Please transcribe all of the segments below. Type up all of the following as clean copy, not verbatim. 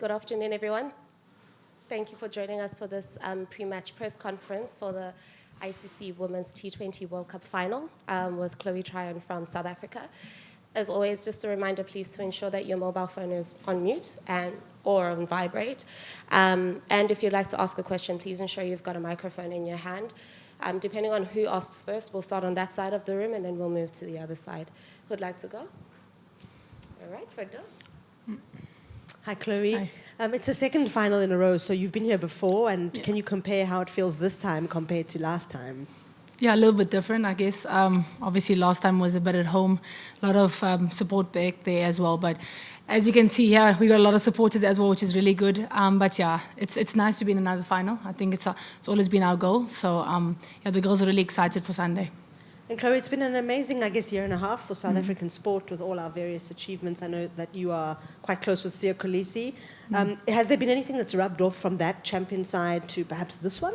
Good afternoon, everyone. Thank you for joining us for this pre-match press conference for the ICC Women's T20 World Cup Final with Chloe Tryon from South Africa. As always, just a reminder, please, to ensure that your mobile phone is on mute or on vibrate. And if you'd like to ask a question, please ensure you've got a microphone in your hand. Depending on who asks first, we'll start on that side of the room and then we'll move to the other side. Who'd like to go? All right, Firdaus. Hi, Chloe. Hi. It's the second final in a row, so you've been here before, and can you compare how it feels this time compared to last time? Yeah, a little bit different, I guess. Obviously, last time was a bit at home, a lot of support back there as well. But as you can see here, we got a lot of supporters as well, which is really good. But yeah, it's nice to be in another final. I think it's always been our goal. So yeah, the girls are really excited for Sunday. And Chloe, it's been an amazing, I guess, year and a half for South African sport with all our various achievements. I know that you are quite close with Sio Kolisi. Has there been anything that's rubbed off from that champion side to perhaps this one?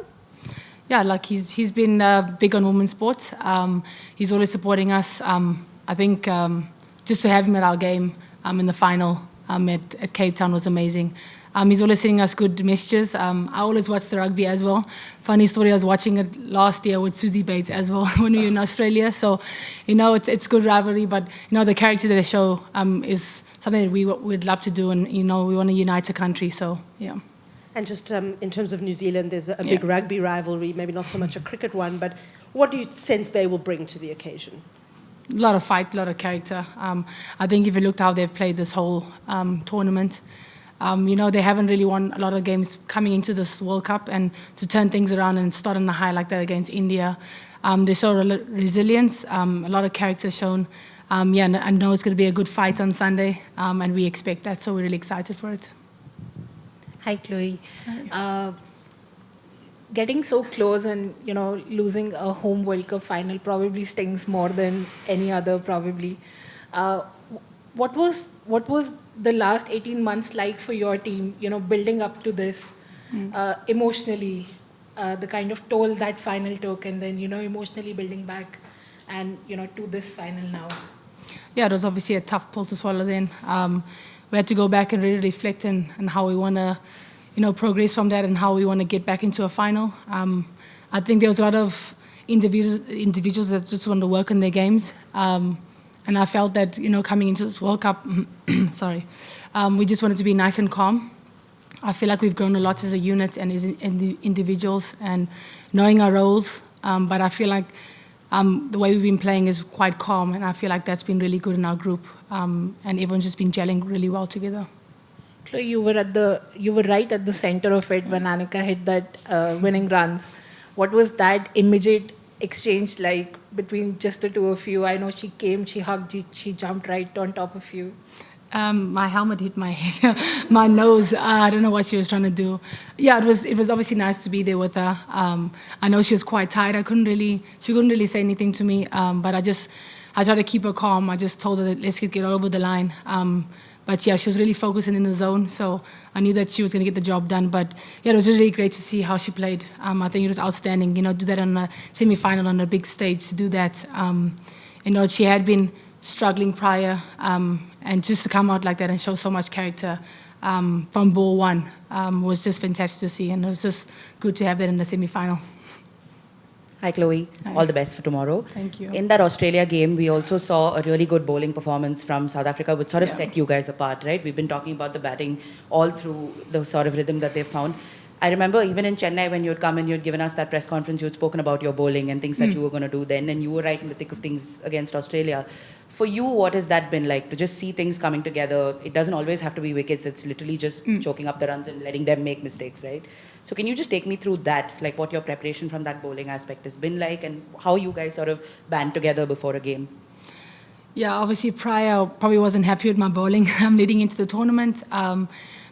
Yeah, like he's been big on women's sports. He's always supporting us. I think just to have him at our game in the final at Cape Town was amazing. He's always sending us good messages. I always watch the rugby as well. Funny story, I was watching it last year with Susie Bates as well when we were in Australia. So, it's good rivalry, but, the character that they show is something that we'd love to do, and, we want to unite a country, so, yeah. And just in terms of New Zealand, there's a big rugby rivalry, maybe not so much a cricket one, but what do you sense they will bring to the occasion? A lot of fight, a lot of character. I think if you looked how they've played this whole tournament, they haven't really won a lot of games coming into this World Cup, and to turn things around and start on a high like that against India, they showed resilience, a lot of character shown. And I know it's going to be a good fight on Sunday, and we expect that, so we're really excited for it. Hi, Chloe. Getting so close and, losing a home World Cup final probably stings more than any other, probably. What was the last 18 months like for your team, building up to this emotionally, the kind of toll that final took, and then, emotionally building back and, to this final now? Yeah, it was obviously a tough pill to swallow then. We had to go back and really reflect on how we want to, progress from that and how we want to get back into a final. I think there was a lot of individuals that just wanted to work on their games. And I felt that, coming into this World Cup, we just wanted to be nice and calm. I feel like we've grown a lot as a unit and as individuals and knowing our roles. But I feel like the way we've been playing is quite calm, and I feel like that's been really good in our group. And everyone's just been gelling really well together. Chloe, you were right at the center of it when Annika hit that winning runs. What was that immediate exchange like between just the two of you? I know she came, she hugged you, she jumped right on top of you. My helmet hit my head, my nose. I don't know what she was trying to do. Yeah, it was obviously nice to be there with her. I know she was quite tired. She couldn't really say anything to me. But I tried to keep her calm. I just told her that let's get over the line. But yeah, she was really focusing in the zone, so I knew that she was going to get the job done. But yeah, it was really great to see how she played. I think it was outstanding, do that on a semi-final on a big stage, to do that. She had been struggling prior, and just to come out like that and show so much character from ball one was just fantastic to see, and it was just good to have that in the semi-final. Hi, Chloe. Hi. All the best for tomorrow. Thank you. In that Australia game, we also saw a really good bowling performance from South Africa, which sort of set you guys apart, right? We've been talking about the batting all through the sort of rhythm that they've found. I remember even in Chennai when you'd come and you'd given us that press conference, you'd spoken about your bowling and things that you were going to do then, and you were right in the thick of things against Australia. For you, what has that been like, to just see things coming together? It doesn't always have to be wickets. It's literally just choking up the runs and letting them make mistakes, right? So can you just take me through that, like what your preparation from that bowling aspect has been like, and how you guys sort of band together before a game? Yeah, obviously prior, I probably wasn't happy with my bowling leading into the tournament.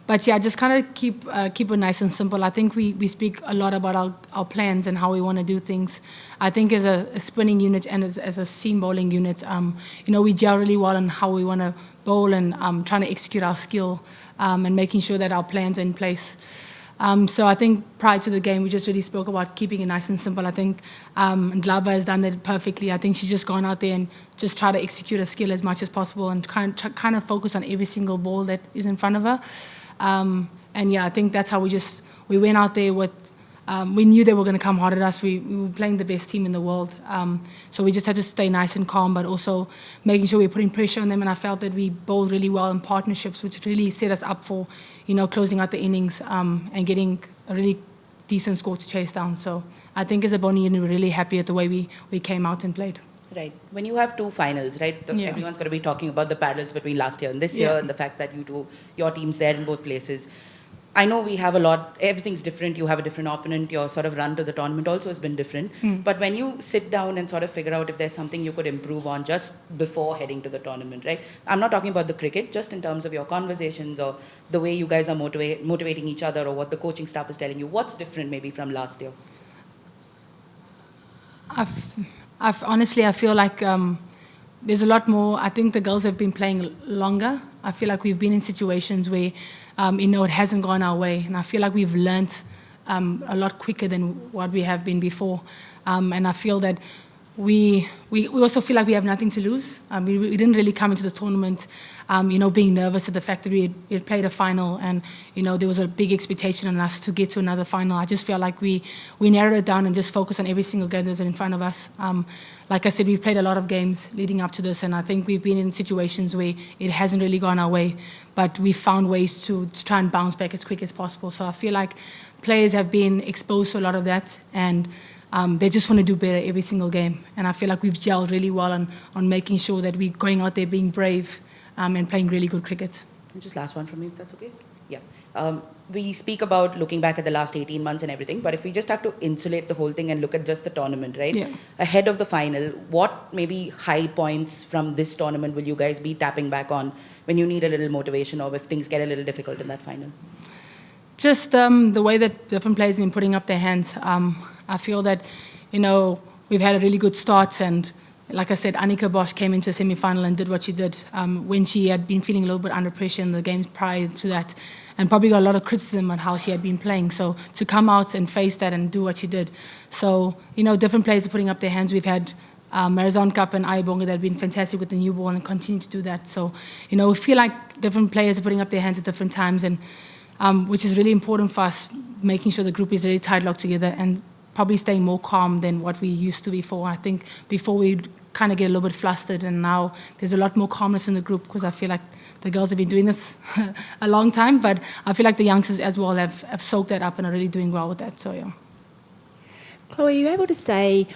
But yeah, just kind of keep it nice and simple. I think we speak a lot about our plans and how we want to do things. I think as a spinning unit and as a seam bowling unit, we gel really well on how we want to bowl and trying to execute our skill and making sure that our plans are in place. So I think prior to the game, we just really spoke about keeping it nice and simple. I think Ndlaba has done that perfectly. I think she's just gone out there and just try to execute her skill as much as possible and kind of focus on every single ball that is in front of her. And yeah, I think that's how we went out there with, we knew they were going to come hard at us. We were playing the best team in the world. So we just had to stay nice and calm, but also making sure we were putting pressure on them. And I felt that we bowled really well in partnerships, which really set us up for, closing out the innings and getting a really decent score to chase down. So I think as a Bonnie unit, we're really happy at the way we came out and played. Right. When you have two finals, right, everyone's going to be talking about the parallels between last year and this year and the fact that your team's there in both places. I know we have everything's different, you have a different opponent, your sort of run to the tournament also has been different. But when you sit down and sort of figure out if there's something you could improve on just before heading to the tournament, right? I'm not talking about the cricket, just in terms of your conversations or the way you guys are motivating each other or what the coaching staff is telling you. What's different maybe from last year? Honestly, I feel like there's a lot more. I think the girls have been playing longer. I feel like we've been in situations where, it hasn't gone our way. And I feel like we've learnt a lot quicker than what we have been before. And I feel that we also feel like we have nothing to lose. We didn't really come into the tournament, being nervous at the fact that we had played a final and, there was a big expectation on us to get to another final. I just feel like we narrowed it down and just focused on every single game that was in front of us. Like I said, we've played a lot of games leading up to this, and I think we've been in situations where it hasn't really gone our way, but we've found ways to try and bounce back as quick as possible. So I feel like players have been exposed to a lot of that, and they just want to do better every single game. And I feel like we've gelled really well on making sure that we're going out there being brave and playing really good cricket. And just last one from me, if that's okay? Yeah. We speak about looking back at the last 18 months and everything, but if we just have to insulate the whole thing and look at just the tournament, right? Yeah. Ahead of the final, what maybe high points from this tournament will you guys be tapping back on when you need a little motivation or if things get a little difficult in that final? Just the way that different players have been putting up their hands. I feel that, we've had a really good start, and like I said, Annika Bosch came into a semi-final and did what she did when she had been feeling a little bit under pressure in the games prior to that, and probably got a lot of criticism on how she had been playing. So to come out and face that and do what she did. So, different players are putting up their hands. We've had Marizon Cup and Ayabonga that have been fantastic with the new ball and continue to do that. So, we feel like different players are putting up their hands at different times, and which is really important for us, making sure the group is really tight locked together and probably staying more calm than what we used to before. I think before we'd kind of get a little bit flustered, and now there's a lot more calmness in the group because I feel like the girls have been doing this a long time, but I feel like the youngsters as well have soaked that up and are really doing well with that. So, yeah. Chloe, are you able to say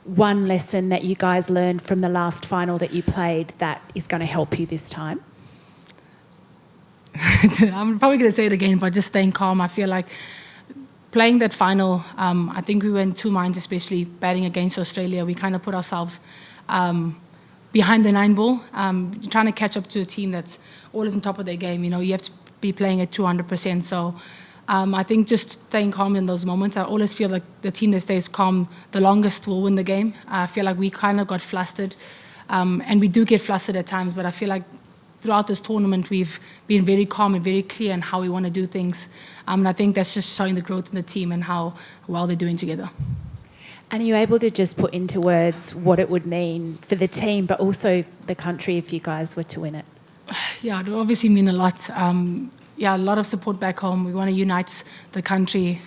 one lesson that you guys learned from the last final that you played that is going to help you this time? I'm probably going to say it again, but just staying calm. I feel like playing that final, I think we were in two minds, especially batting against Australia. We kind of put ourselves behind the 9 ball, trying to catch up to a team that's always on top of their game. You have to be playing at 200%. So I think just staying calm in those moments. I always feel like the team that stays calm the longest will win the game. I feel like we kind of got flustered, and we do get flustered at times, but I feel like throughout this tournament, we've been very calm and very clear in how we want to do things. And I think that's just showing the growth in the team and how well they're doing together. And are you able to just put into words what it would mean for the team, but also the country if you guys were to win it? Yeah, it would obviously mean a lot. A lot of support back home. We want to unite the country.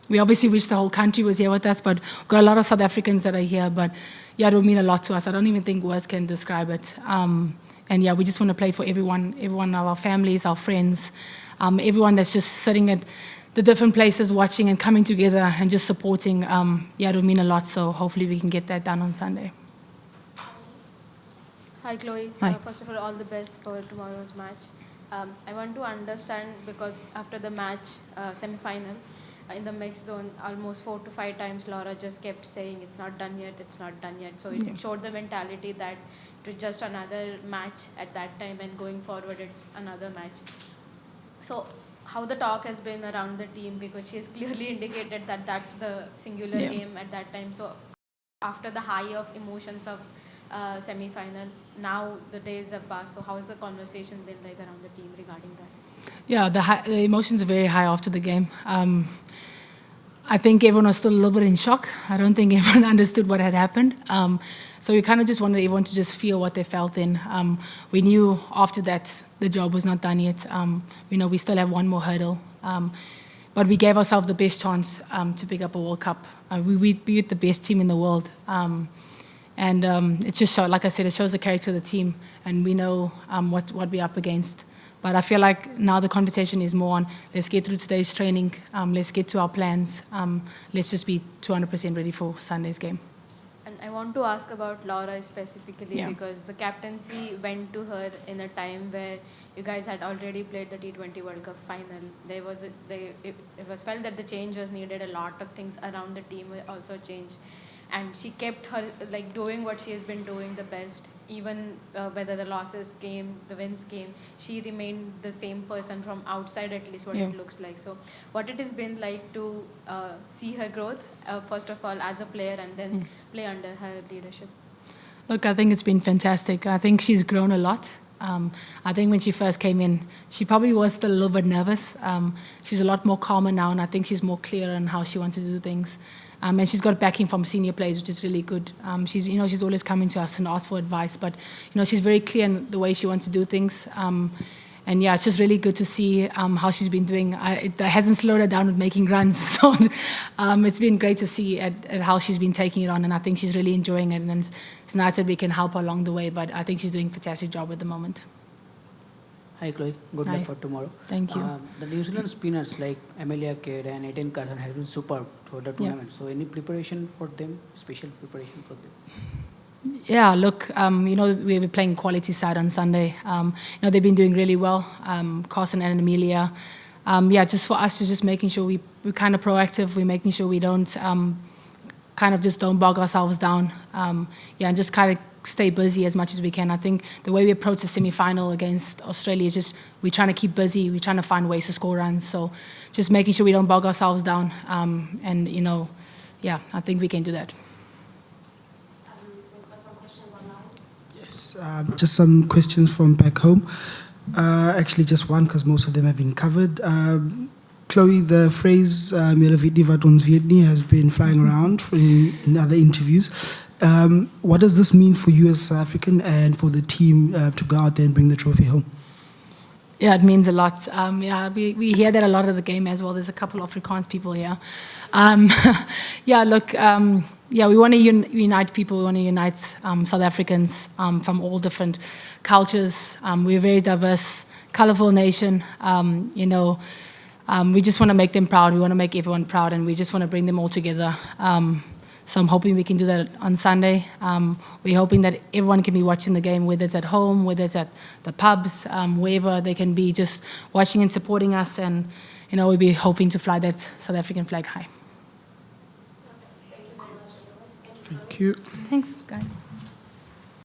We obviously wish the whole country was here with us, but we've got a lot of South Africans that are here. But yeah, it would mean a lot to us. I don't even think words can describe it. And yeah, we just want to play for everyone of our families, our friends, everyone that's just sitting at the different places watching and coming together and just supporting. It would mean a lot. So hopefully we can get that done on Sunday. Hi, Chloe. Hi. First of all the best for tomorrow's match. I want to understand, because after the match, semi-final, in the mixed zone, almost 4 to 5 times Laura just kept saying, it's not done yet, it's not done yet. So it showed the mentality that it was just another match at that time, and going forward, it's another match. So how the talk has been around the team, because she has clearly indicated that that's the singular aim at that time. So after the high of emotions of semi-final, now the days have passed. So how has the conversation been like around the team regarding that? Yeah, the emotions are very high after the game. I think everyone was still a little bit in shock. I don't think everyone understood what had happened. So we kind of just wanted everyone to just feel what they felt in. We knew after that the job was not done yet. We know we still have one more hurdle. But we gave ourselves the best chance to pick up a World Cup. We beat the best team in the world. It just showed, like I said, it shows the character of the team, and we know what we're up against. But I feel like now the conversation is more on, let's get through today's training, let's get to our plans, let's just be 200% ready for Sunday's game. And I want to ask about Laura specifically, Yeah. because the captaincy went to her in a time where you guys had already played the T20 World Cup final. It was felt that the change was needed. A lot of things around the team also changed. And she kept her doing what she has been doing the best, even whether the losses came, the wins came. She remained the same person from outside, at least what it looks like. So what it has been like to see her growth, first of all as a player, and then play under her leadership? Look, I think it's been fantastic. I think she's grown a lot. I think when she first came in, she probably was still a little bit nervous. She's a lot more calmer now, and I think she's more clear on how she wants to do things. And she's got backing from senior players, which is really good. She's always coming to us and asked for advice, but she's very clear in the way she wants to do things. And yeah, it's just really good to see how she's been doing. It hasn't slowed her down with making runs, so it's been great to see at how she's been taking it on, and I think she's really enjoying it. And it's nice that we can help her along the way. But I think she's doing a fantastic job at the moment. Hi Chloe, good Hi. luck for tomorrow. Thank you. The New Zealand spinners like Amelia Kidd and Aiden Carson have been superb throughout the tournament. So any preparation for them, special preparation for them? Yeah, look, we'll be playing quality side on Sunday. They've been doing really well, Carson and Amelia. Just for us, just making sure we're kind of proactive. We're making sure we don't don't bog ourselves down. And just kind of stay busy as much as we can. I think the way we approach the semi-final against Australia is just we're trying to keep busy. We're trying to find ways to score runs. So just making sure we don't bog ourselves down. I think we can do that. We've got some questions online. Yes, just some questions from back home. Actually, just one because most of them have been covered. Chloe, the phrase "Miloviti wat ons weet nie" has been flying around in other interviews. What does this mean for you as South African and for the team to go out there and bring the trophy home? Yeah, it means a lot. We hear that a lot of the game as well. There's a couple of Afrikaans people here. We want to unite people. We want to unite South Africans from all different cultures. We're a very diverse, colorful nation. We just want to make them proud. We want to make everyone proud, and we just want to bring them all together. So I'm hoping we can do that on Sunday. We're hoping that everyone can be watching the game, whether it's at home, whether it's at the pubs, wherever they can be, just watching and supporting us. And we'll be hoping to fly that South African flag high. Thank you. Thanks, guys.